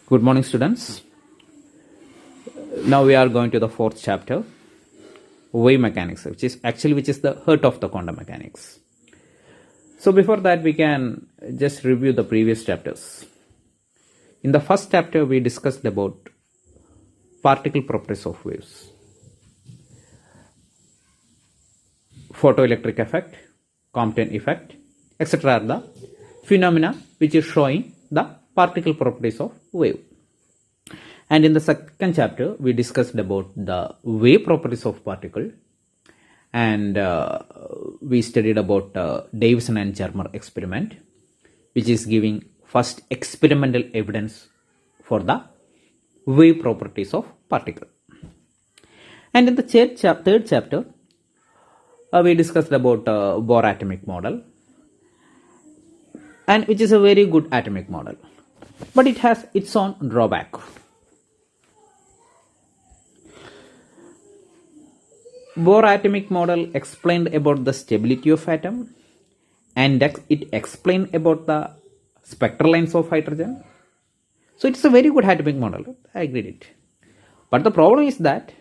Good morning, students. Now we are going to the fourth chapter, wave mechanics, which is the heart of the quantum mechanics. So before that, we can just review the previous chapters. In the first chapter, we discussed about particle properties of waves, photoelectric effect, Compton effect, etc. are the phenomena which is showing the particle properties of wave. And in the second chapter, we discussed about the wave properties of particle, and we studied about Davison and Germer experiment, which is giving first experimental evidence for the wave properties of particle. And in the third chapter, we discussed about Bohr atomic model, and which is a very good atomic model, but it has its own drawback. Bohr atomic model explained about the stability of atom, and it explained about the spectral lines of hydrogen. So it's a very good atomic model, I agreed it. But the problem is that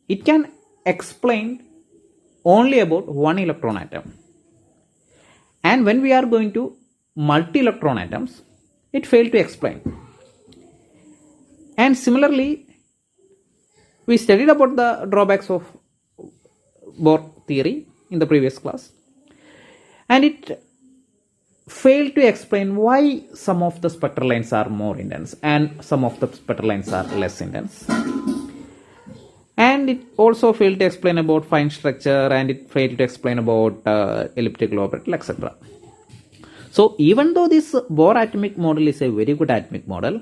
it can explain only about one electron atom. And when we are going to multi-electron atoms, it failed to explain. And similarly, we studied about the drawbacks of Bohr theory in the previous class, and it failed to explain why some of the spectral lines are more intense and some of the spectral lines are less intense. And it also failed to explain about fine structure, and it failed to explain about elliptical orbital, etc. So even though this Bohr atomic model is a very good atomic model,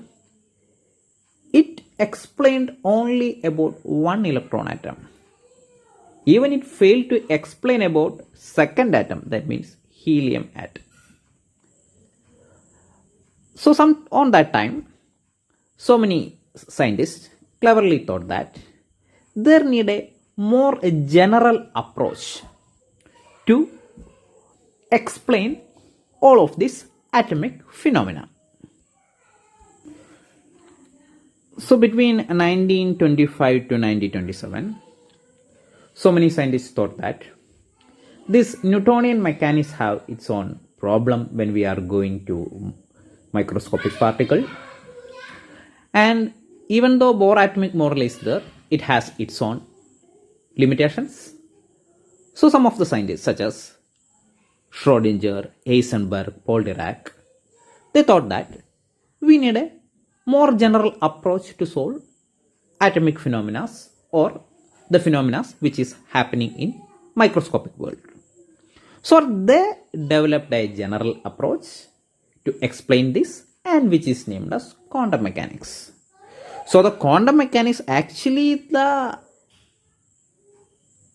it explained only about one electron atom. Even it failed to explain about second atom, that means helium atom. So on that time, so many scientists cleverly thought that there need a more general approach to explain all of these atomic phenomena. So between 1925 to 1927, so many scientists thought that this Newtonian mechanics have its own problem when we are going to microscopic particle. And even though Bohr atomic model is there, it has its own limitations. So some of the scientists such as Schrödinger, Heisenberg, Paul Dirac, they thought that we need a more general approach to solve atomic phenomena or the phenomena which is happening in microscopic world. So they developed a general approach to explain this, and which is named as quantum mechanics. So the quantum mechanics, actually the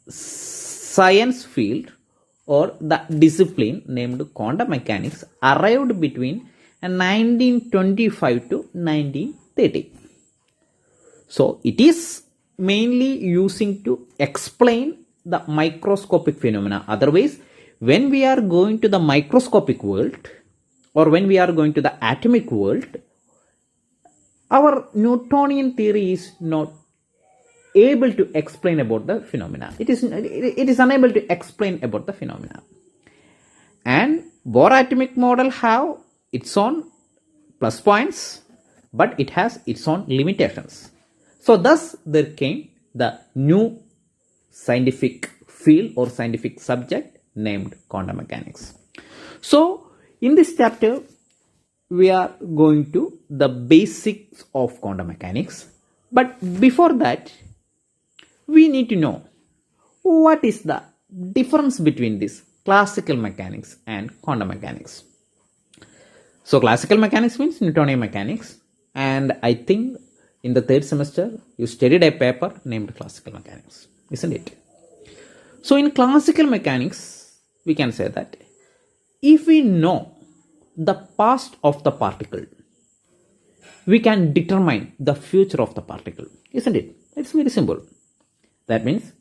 science field or the discipline named quantum mechanics, arrived between 1925 to 1930. So it is mainly using to explain the microscopic phenomena. Otherwise, when we are going to the microscopic world or when we are going to the atomic world, our Newtonian theory is not able to explain about the phenomena. It is unable to explain about the phenomena. And Bohr atomic model have its own plus points, but it has its own limitations. So thus there came the new scientific field or scientific subject named quantum mechanics. So in this chapter, we are going to the basics of quantum mechanics. But before that, we need to know what is the difference between this classical mechanics and quantum mechanics. So classical mechanics means Newtonian mechanics, and I think in the third semester you studied a paper named classical mechanics, isn't it? So in classical mechanics, we can say that if we know the past of the particle, we can determine the future of the particle, isn't it? It's very simple. That means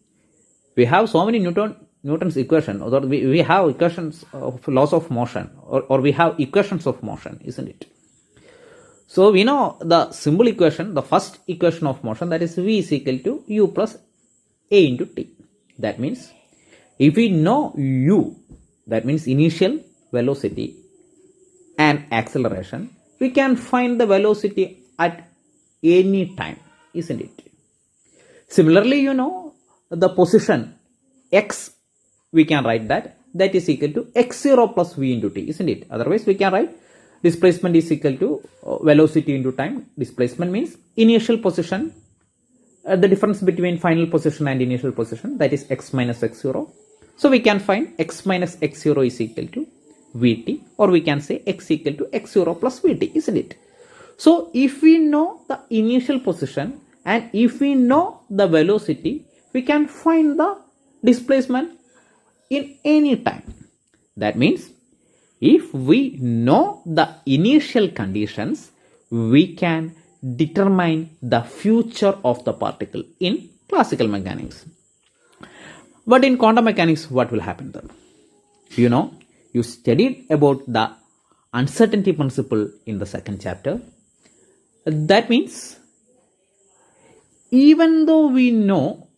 we have so many Newton's equation, or we have equations of laws of motion, or we have equations of motion, isn't it? So we know the simple equation, the first equation of motion, that is v is equal to u plus a into t. That means if we know u, that means initial velocity and acceleration, we can find the velocity at any time, isn't it? Similarly, you know the position x, we can write that is equal to x0 plus v into t, isn't it? Otherwise we can write displacement is equal to velocity into time. Displacement means initial position, the difference between final position and initial position, that is x minus x0. So we can find x minus x0 is equal to vt, or we can say x equal to x0 plus vt, isn't it? So if we know the initial position and if we know the velocity, we can find the displacement in any time. That means if we know the initial conditions, we can determine the future of the particle in classical mechanics. But in quantum mechanics, what will happen then? You know, you studied about the uncertainty principle in the second chapter. That means even though we know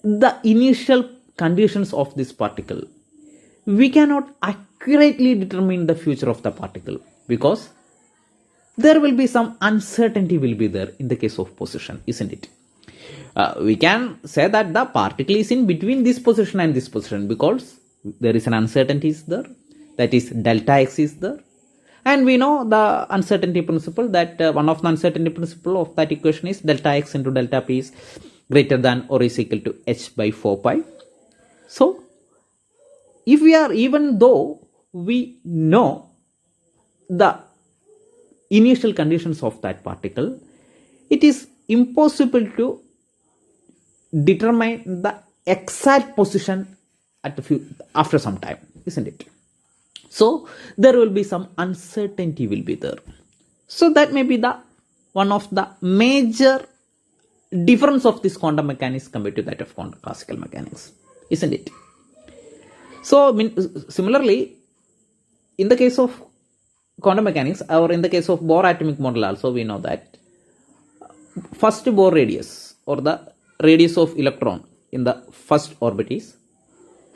the initial conditions of this particle, we cannot accurately determine the future of the particle, because there will be some uncertainty will be there in the case of position, isn't it? We can say that the particle is in between this position and this position, because there is an uncertainty is there, that is delta x is there. And we know the uncertainty principle, that one of the uncertainty principle of that equation is delta x into delta p is greater than or is equal to h by 4 pi. So if we are, even though we know the initial conditions of that particle, it is impossible to determine the exact position at after some time, isn't it? So there will be some uncertainty will be there. So that may be the one of the major difference of this quantum mechanics compared to that of classical mechanics, isn't it? So similarly, in the case of quantum mechanics, or in the case of Bohr atomic model also, we know that first Bohr radius, or the radius of electron in the first orbit, is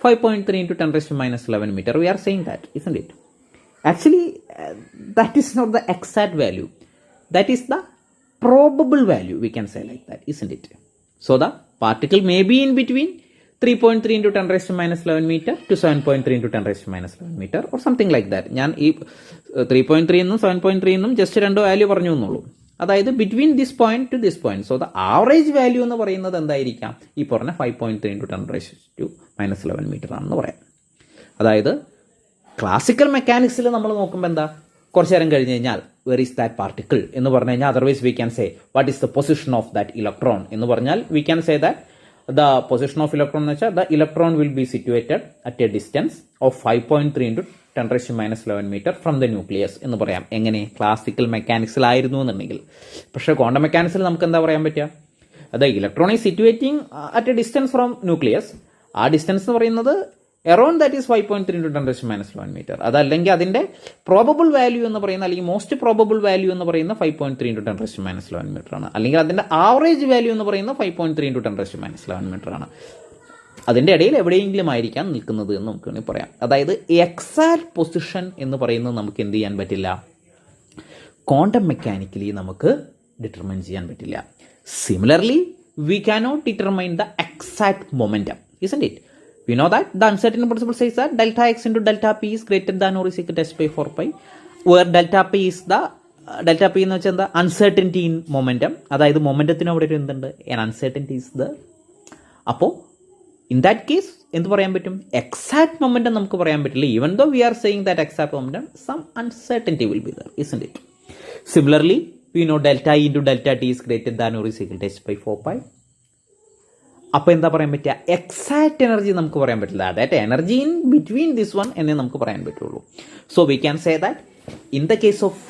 5.3 into 10 raised to minus 11 meter. We are saying that, isn't it? Actually, that is not the exact value. That is the probable value, we can say like that, isn't it? So the particle may be in between 3.3 into 10 raised to minus 11 meter to 7.3 into 10 raised to minus 11 meter, or something like that. ഞാൻ ഈ 3.3 എന്നും 7.3 എന്നും just രണ്ട് value പറഞ്ഞു എന്നുള്ളൂ. അതായത് between this point two this point. So the average value എന്ന് പറയുന്നത് എന്തായിരിക്കാം? ഈ പറഞ്ഞ 5.3 into 10 raised to minus 11 meter ആണെന്ന് പറയാം. അതായത് ക്ലാസിക്കൽ മെക്കാനിക്സിൽ നമ്മൾ നോക്കുമ്പോൾ എന്താ, കുറച്ചു നേരം കഴിഞ്ഞ് കഴിഞ്ഞാൽ വെർ ഈസ് ദാറ്റ് പാർട്ടിക്കിൾ എന്ന് പറഞ്ഞു കഴിഞ്ഞാൽ, otherwise we can say what is the position of that electron എന്ന് പറഞ്ഞാൽ, V can say that the position of electron എന്ന് വെച്ചാൽ the electron will be situated at a distance of 5.3 into 10 raised to minus 11 meter from the nucleus എന്ന് പറയാം. എങ്ങനെ? Classical മെക്കാനിക്സിലായിരുന്നു എന്നുണ്ടെങ്കിൽ. പക്ഷേ quantum മെക്കാനിക്സിൽ നമുക്ക് എന്താ പറയാൻ പറ്റുക? അത് electron is situating at a distance from nucleus. ആ ഡിസ്റ്റൻസ് എന്ന് പറയുന്നത് around that is 5.3 into 10 raised to minus 11 meter. അതല്ലെങ്കിൽ അതിന്റെ പ്രോബബിൾ വാല്യൂ എന്ന് പറയുന്ന, അല്ലെങ്കിൽ മോസ്റ്റ് പ്രോബബിൾ വാല്യൂ എന്ന് പറയുന്ന 5.3 into 10 raised to minus 11 meter ആണ്. അല്ലെങ്കിൽ അതിന്റെ ആവറേജ് വാല്യൂ എന്ന് പറയുന്ന 5.3 into 10 raised to minus 11 meter ആണ്. അതിന്റെ ഇടയിൽ എവിടെയെങ്കിലും ആയിരിക്കാം നിൽക്കുന്നത് എന്ന് നമുക്ക് വേണമെങ്കിൽ പറയാം. അതായത് എക്സാക്ട് പൊസിഷൻ എന്ന് പറയുന്നത് നമുക്ക് എന്ത് ചെയ്യാൻ പറ്റില്ല, ക്വാണ്ടം മെക്കാനിക്കലി നമുക്ക് ഡിറ്റർമൈൻ ചെയ്യാൻ പറ്റില്ല. Similarly we cannot determine the exact momentum, isn't it? We know that the uncertainty principle says that delta x into delta p is greater than or is equal to h by 4 pi, where delta p is the delta p എന്ന് വെച്ചാൽ എന്താ, uncertainty in momentum. അതായത് മൊമെന്റത്തിന് അവിടെ ഒരു എന്തുണ്ട്, an uncertainty is there. അപ്പോൾ in that case എന്ത് പറയാൻ പറ്റും, എക്സാക്ട് മൊമെന്റം നമുക്ക് പറയാൻ പറ്റില്ല. Even though we are saying that exact momentum, some uncertainty will be there, isn't it? Similarly, we know delta e into delta t is greater than or is equal to h by 4 pi. അപ്പോൾ എന്താ പറയാൻ പറ്റുക, exact energy നമുക്ക് പറയാൻ പറ്റില്ല. അതായത് energy in between this one എന്നേ നമുക്ക് പറയാൻ പറ്റുള്ളൂ. So we can say that in the case of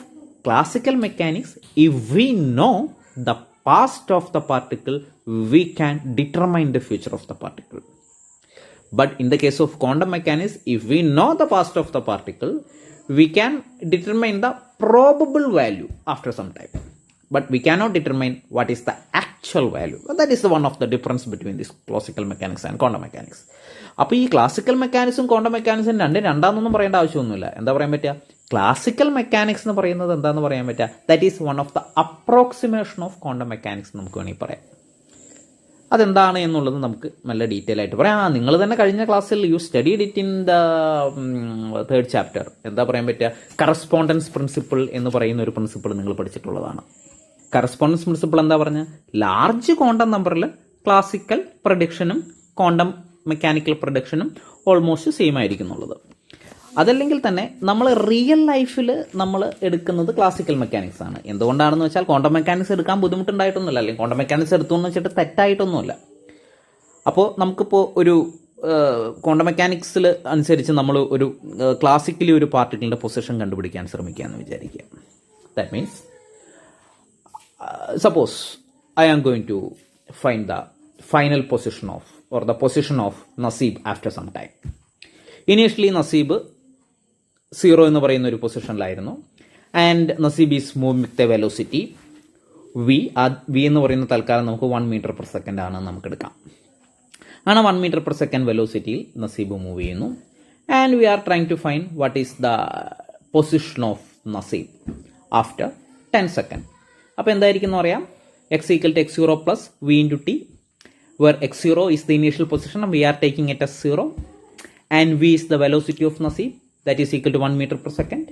classical mechanics, if we know the past of the particle, we can determine the future of the particle. But in the case of quantum mechanics, if we know the past of the particle, we can determine the probable value after some time, but we cannot determine what is the actual value. That is one of the difference between this classical mechanics and quantum mechanics. അപ്പോൾ ഈ classical മെക്കാനിക്സും quantum മെക്കാനിക്സും രണ്ടാമെന്നൊന്നും പറയേണ്ട ആവശ്യമൊന്നുമില്ല. എന്താ പറയാൻ പറ്റുക? Classical mechanics എന്ന് പറയുന്നത് എന്താണെന്ന് പറയാൻ പറ്റുക? That is one of the approximation of quantum mechanics നമുക്ക് വേണമെങ്കിൽ പറയാം. അതെന്താണ് എന്നുള്ളത് നമുക്ക് നല്ല ഡീറ്റെയിൽ ആയിട്ട് പറയാം. നിങ്ങൾ തന്നെ കഴിഞ്ഞ ക്ലാസ്സിൽ you studied it in the 3rd chapter. എന്താ പറയാൻ പറ്റുക? കറസ്പോണ്ടൻസ് പ്രിൻസിപ്പിൾ എന്ന് പറയുന്ന ഒരു പ്രിൻസിപ്പിൾ നിങ്ങൾ പഠിച്ചിട്ടുള്ളതാണ്. കറസ്പോണ്ടൻസ് പ്രിൻസിപ്പിൾ എന്താ പറഞ്ഞ? ലാർജ് ക്വാണ്ടം നമ്പറിൽ ക്ലാസിക്കൽ പ്രഡിക്ഷനും ക്വാണ്ടം മെക്കാനിക്കൽ പ്രഡിക്ഷനും ഓൾമോസ്റ്റ് സെയിം ആയിരിക്കും എന്നുള്ളത്. അതല്ലെങ്കിൽ തന്നെ നമ്മൾ റിയൽ ലൈഫിൽ നമ്മൾ എടുക്കുന്നത് ക്ലാസിക്കൽ മെക്കാനിക്സ് ആണ്. എന്തുകൊണ്ടാണെന്ന് വെച്ചാൽ ക്വാണ്ടം മെക്കാനിക്സ് എടുക്കാൻ ബുദ്ധിമുട്ടുണ്ടായിട്ടൊന്നുമില്ല, അല്ലെങ്കിൽ ക്വാണ്ടം മെക്കാനിക്സ് എടുത്തു എന്ന് വെച്ചിട്ട് തെറ്റായിട്ടൊന്നുമില്ല. അപ്പോൾ നമുക്കിപ്പോൾ ഒരു ക്വാണ്ടം മെക്കാനിക്സിൽ അനുസരിച്ച് നമ്മൾ ഒരു ക്ലാസിക്കലി ഒരു പാർട്ടിക്കിളിൻ്റെ പൊസിഷൻ കണ്ടുപിടിക്കാൻ ശ്രമിക്കുക എന്ന് വിചാരിക്കുക. That means suppose I am going to find the final position of or the position of Nasib after some time. Initially Nasib 0 എന്ന് പറയുന്ന ഒരു പൊസിഷനിലായിരുന്നു, and Naseeb is moving with a velocity v എന്ന് പറയുന്ന തൽക്കാലം നമുക്ക് 1 മീറ്റർ പെർ സെക്കൻഡ് ആണ് നമുക്ക് എടുക്കാം. അങ്ങനെ 1 മീറ്റർ പെർ സെക്കൻഡ് വെലോസിറ്റിയിൽ നസീബ് മൂവ് ചെയ്യുന്നു, and we are trying to find what is the position of Naseeb after 10 second. അപ്പോൾ എന്തായിരിക്കും എന്ന് പറയാം? x equal to x0 plus v into t, where x0 is the initial position and we are taking it as 0, and v is the velocity of Nasib, that is equal to 1 meter per second,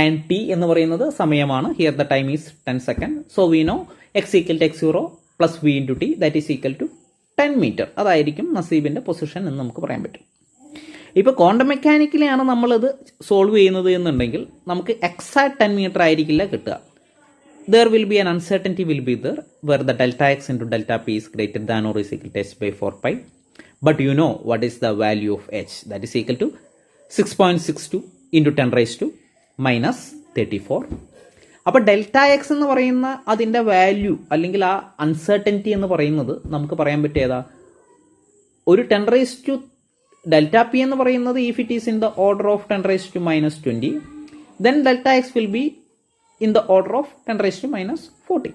and t എന്ന് പറയുന്നത് സമയമാണ്. Here the time is 10 seconds. So we know x equal to x0 plus v into t, that is equal to 10 meter. അതായിരിക്കും നസീബിൻ്റെ position എന്ന് നമുക്ക് പറയാൻ പറ്റും. ഇപ്പോൾ quantum മെക്കാനിക്കലിയാണ് നമ്മളിത് സോൾവ് ചെയ്യുന്നത് എന്നുണ്ടെങ്കിൽ നമുക്ക് എക്സാക്ട് 10 മീറ്റർ ആയിരിക്കില്ല കിട്ടുക. There will be an uncertainty will be there where the delta x into delta p is greater than or is equal to h by 4 pi. But you know what is the value of h? That is equal to 6.62 into 10 raised to minus 34. അപ്പോൾ delta X എന്ന് പറയുന്ന അതിൻ്റെ value അല്ലെങ്കിൽ ആ uncertainty എന്ന് പറയുന്നത് നമുക്ക് പറയാൻ പറ്റിയതാ ഒരു 10 raised to ഡെൽറ്റ പി എന്ന് പറയുന്നത് if it is in the order of 10 raised to minus 20, then delta x will be in the order of 10 raised to minus 14.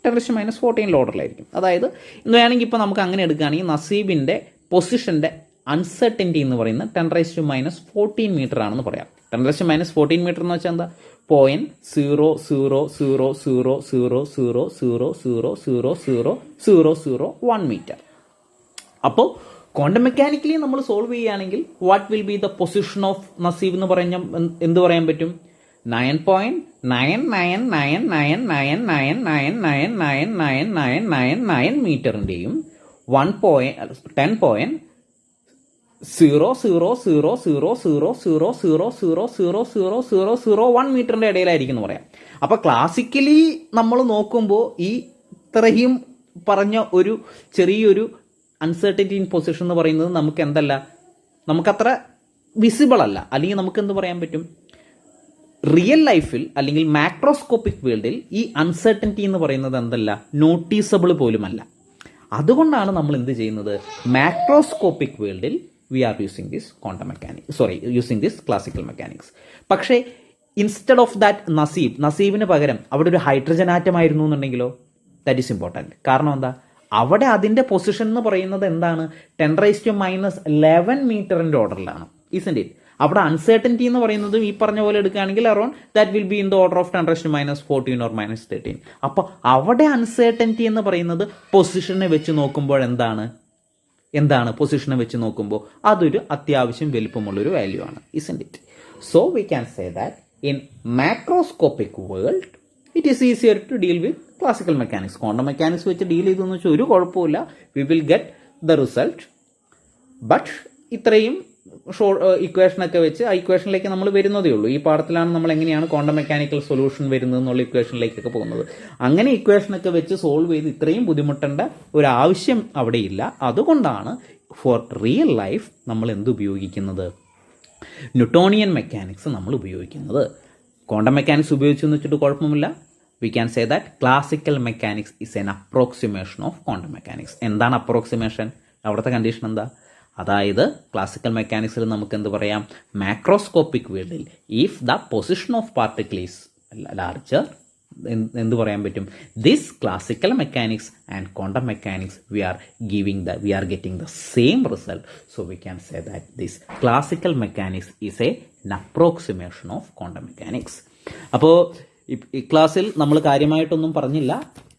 10 raised to minus 14 ഓർഡറിലായിരിക്കും. അതായത് വേണമെങ്കിൽ ഇപ്പോൾ നമുക്ക് അങ്ങനെ എടുക്കുകയാണെങ്കിൽ നസീബിൻ്റെ പൊസിഷൻ്റെ അൺസർട്ടനിറ്റി എന്ന് പറയുന്നത് 10 raised to minus 14 മീറ്റർ ആണെന്ന് പറയാം. 10 raised to minus 14 മീറ്റർ എന്ന് വെച്ചാൽ എന്താ? 0.000000000000001 മീറ്റർ. അപ്പോൾ ക്വാണ്ടം മെക്കാനിക്കലി നമ്മൾ സോൾവ് ചെയ്യുകയാണെങ്കിൽ what will be the position of Naseeb എന്ന് പറഞ്ഞാൽ എന്ത് പറയാൻ പറ്റും? 9.9999999999999 മീറ്ററിൻ്റെയും 10.0000000000001 മീറ്ററിൻ്റെ ഇടയിലായിരിക്കും എന്ന് പറയാം. അപ്പോൾ ക്ലാസിക്കലി നമ്മൾ നോക്കുമ്പോൾ ഈ ഇത്രയും പറഞ്ഞ ഒരു ചെറിയൊരു അൺസർട്ടനിറ്റി ഇൻ പൊസിഷൻ എന്ന് പറയുന്നത് നമുക്ക് എന്തല്ല, നമുക്കത്ര വിസിബിൾ അല്ല. അല്ലെങ്കിൽ നമുക്ക് എന്ത് പറയാൻ പറ്റും? റിയൽ ലൈഫിൽ അല്ലെങ്കിൽ മാക്രോസ്കോപ്പിക് വേൾഡിൽ ഈ അൺസർട്ടനിറ്റി എന്ന് പറയുന്നത് എന്തല്ല, നോട്ടീസബിൾ പോലുമല്ല. അതുകൊണ്ടാണ് നമ്മൾ എന്ത് ചെയ്യുന്നത്? മാക്രോസ്കോപ്പിക് വേൾഡിൽ we are using this using this classical mechanics. പക്ഷേ ഇൻസ്റ്റെഡ് ഓഫ് ദാറ്റ് നസീബിന് പകരം അവിടെ ഒരു ഹൈഡ്രജൻ ആറ്റം ആയിരുന്നു എന്നുണ്ടെങ്കിലോ, ദാറ്റ് ഈസ് ഇമ്പോർട്ടൻറ്റ്. കാരണം എന്താ? അവിടെ അതിൻ്റെ പൊസിഷൻ എന്ന് പറയുന്നത് എന്താണ്? 10 raised to minus 11 മീറ്ററിൻ്റെ ഓർഡറിലാണ്. ഇസ്ന്റ് ഇറ്റ്? അവിടെ അൺസർട്ടനിറ്റി എന്ന് പറയുന്നത് ഈ പറഞ്ഞ പോലെ എടുക്കുകയാണെങ്കിൽ around that will be in the order of 10 raised to minus 14 or minus 13. അപ്പോൾ അവിടെ അൺസർട്ടനിറ്റി എന്ന് പറയുന്നത് പൊസിഷനെ വെച്ച് നോക്കുമ്പോൾ എന്താണ് പൊസിഷനെ വെച്ച് നോക്കുമ്പോൾ അതൊരു അത്യാവശ്യം വലുപ്പമുള്ളൊരു വാല്യൂ ആണ്. Isn't it? So we can say that in macroscopic world it is easier to deal with classical mechanics. Quantum mechanics വെച്ച് ഡീൽ ചെയ്തെന്ന് വെച്ചാൽ ഒരു കുഴപ്പമില്ല, we will get the result. But ഇത്രയും ഇക്വേഷനൊക്കെ വെച്ച് ആ ഇക്വേഷനിലേക്ക് നമ്മൾ വരുന്നതേ ഉള്ളൂ. ഈ പാഠത്തിലാണ് നമ്മൾ എങ്ങനെയാണ് ക്വാണ്ടം മെക്കാനിക്കൽ സൊല്യൂഷൻ വരുന്നത് എന്നുള്ള ഇക്വേഷനിലേക്കൊക്കെ പോകുന്നത്. അങ്ങനെ ഇക്വേഷനൊക്കെ വെച്ച് സോൾവ് ചെയ്ത് ഇത്രയും ബുദ്ധിമുട്ടേണ്ട ഒരു ആവശ്യം അവിടെയില്ല. അതുകൊണ്ടാണ് ഫോർ റിയൽ ലൈഫ് നമ്മൾ ഉപയോഗിക്കുന്നത്? ന്യൂട്ടോണിയൻ മെക്കാനിക്സ് നമ്മൾ ഉപയോഗിക്കുന്നത്. ക്വാണ്ടം മെക്കാനിക്സ് ഉപയോഗിച്ചെന്ന് വെച്ചിട്ട് കുഴപ്പമില്ല. We can say that classical mechanics is an approximation of quantum mechanics. എന്താണ് അപ്രോക്സിമേഷൻ? അവിടുത്തെ കണ്ടീഷൻ എന്താ? അതായത് ക്ലാസിക്കൽ മെക്കാനിക്സിൽ നമുക്ക് എന്ത് പറയാം, മാക്രോസ്കോപ്പിക് വേൾഡിൽ if the position of particle is larger എന്ത് പറയാൻ പറ്റും, this classical mechanics and quantum mechanics we are getting the same result. So we can say that this classical mechanics is an approximation of quantum mechanics. അപ്പോൾ ഈ ക്ലാസ്സിൽ നമ്മൾ കാര്യമായിട്ടൊന്നും പറഞ്ഞില്ല.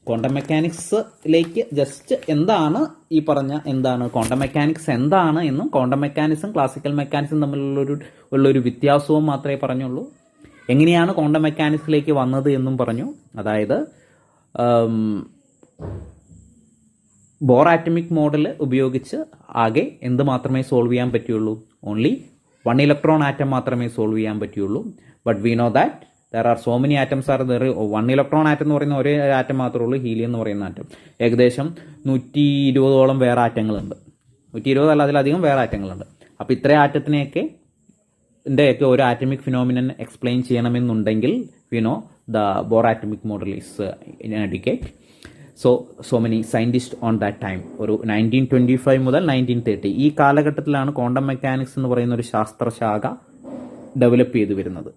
Quantum മെക്കാനിക്സിലേക്ക് just എന്താണ് ഈ പറഞ്ഞ എന്താണ് ക്വാണ്ടം മെക്കാനിക്സ് എന്താണ് എന്നും ക്വാണ്ടം മെക്കാനിക്സും ക്ലാസിക്കൽ മെക്കാനിക്സും തമ്മിലുള്ളൊരു വ്യത്യാസവും മാത്രമേ പറഞ്ഞുള്ളൂ. എങ്ങനെയാണ് ക്വാണ്ടം മെക്കാനിക്സിലേക്ക് വന്നത് എന്നും പറഞ്ഞു. അതായത് ബോർ ആറ്റമിക് മോഡൽ ഉപയോഗിച്ച് ആകെ എന്ത് മാത്രമേ സോൾവ് ചെയ്യാൻ പറ്റുള്ളൂ, ഓൺലി 1 ഇലക്ട്രോൺ ആറ്റം മാത്രമേ സോൾവ് ചെയ്യാൻ പറ്റുള്ളൂ. But we know that there are so many atoms are there. 1 electron atom എന്ന് പറയുന്ന ഒരേ ആറ്റം മാത്രമേ ഉള്ളൂ, ഹീലിയം എന്ന് പറയുന്ന ആറ്റം. ഏകദേശം 120ഓളം വേറെ ആറ്റങ്ങളുണ്ട്. 120 അല്ല, അതിലധികം വേറെ ആറ്റങ്ങളുണ്ട്. അപ്പോൾ ഇത്രയും ആറ്റത്തിനെയൊക്കെ ഒരു ആറ്റമിക് ഫിനോമിനൻ എക്സ്പ്ലെയിൻ ചെയ്യണമെന്നുണ്ടെങ്കിൽ we know the Bohr atomic model is inadequate. So many scientist on that time, ഒരു 1925 മുതൽ 1930 ഈ കാലഘട്ടത്തിലാണ് ക്വാണ്ടം മെക്കാനിക്സ് എന്ന് പറയുന്ന ഒരു ശാസ്ത്രശാഖ ഡെവലപ്പ് ചെയ്തു വരുന്നത്.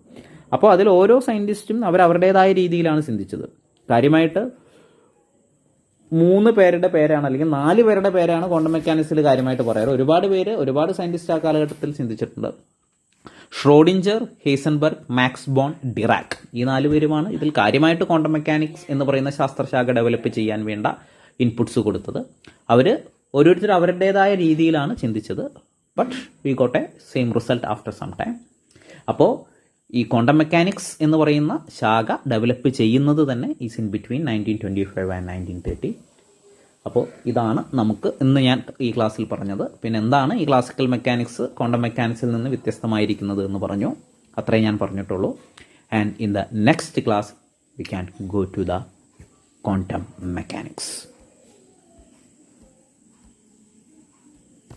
അപ്പോൾ അതിൽ ഓരോ സയൻറ്റിസ്റ്റും അവരുടേതായ രീതിയിലാണ് ചിന്തിച്ചത്. കാര്യമായിട്ട് 3 പേരുടെ പേരാണ് അല്ലെങ്കിൽ 4 പേരുടെ പേരാണ് ക്വാണ്ടം മെക്കാനിക്സിൽ കാര്യമായിട്ട് പറയാറ്. ഒരുപാട് സയൻറ്റിസ്റ്റ് ആ കാലഘട്ടത്തിൽ ചിന്തിച്ചിട്ടുണ്ട്. ഷ്രോഡിഞ്ചർ, ഹേസൻബർഗ്, മാക്സ് ബോൺ, ഡിറാക്, ഈ 4 പേരുമാണ് ഇതിൽ കാര്യമായിട്ട് ക്വാണ്ടം മെക്കാനിക്സ് എന്ന് പറയുന്ന ശാസ്ത്രശാഖ ഡെവലപ്പ് ചെയ്യാൻ വേണ്ട ഇൻപുട്സ് കൊടുത്തത്. അവർ ഓരോരുത്തരും അവരുടേതായ രീതിയിലാണ് ചിന്തിച്ചത്. But we got a same result after some time. അപ്പോൾ ഈ ക്വാണ്ടം മെക്കാനിക്സ് എന്ന് പറയുന്ന ശാഖ ഡെവലപ്പ് ചെയ്യുന്നത് തന്നെ ഈസ് ഇൻ ബിറ്റ്വീൻ 1925 ആൻഡ് 1930. അപ്പോൾ ഇതാണ് നമുക്ക് ഇന്ന് ഞാൻ ഈ ക്ലാസ്സിൽ പറഞ്ഞത്. പിന്നെ എന്താണ് ഈ ക്ലാസിക്കൽ മെക്കാനിക്സ് ക്വാണ്ടം മെക്കാനിക്സിൽ നിന്ന് വ്യത്യസ്തമായിരിക്കുന്നത് എന്ന് പറഞ്ഞു. അത്രേ ഞാൻ പറഞ്ഞിട്ടുള്ളൂ. And in the next class we can go to the quantum mechanics.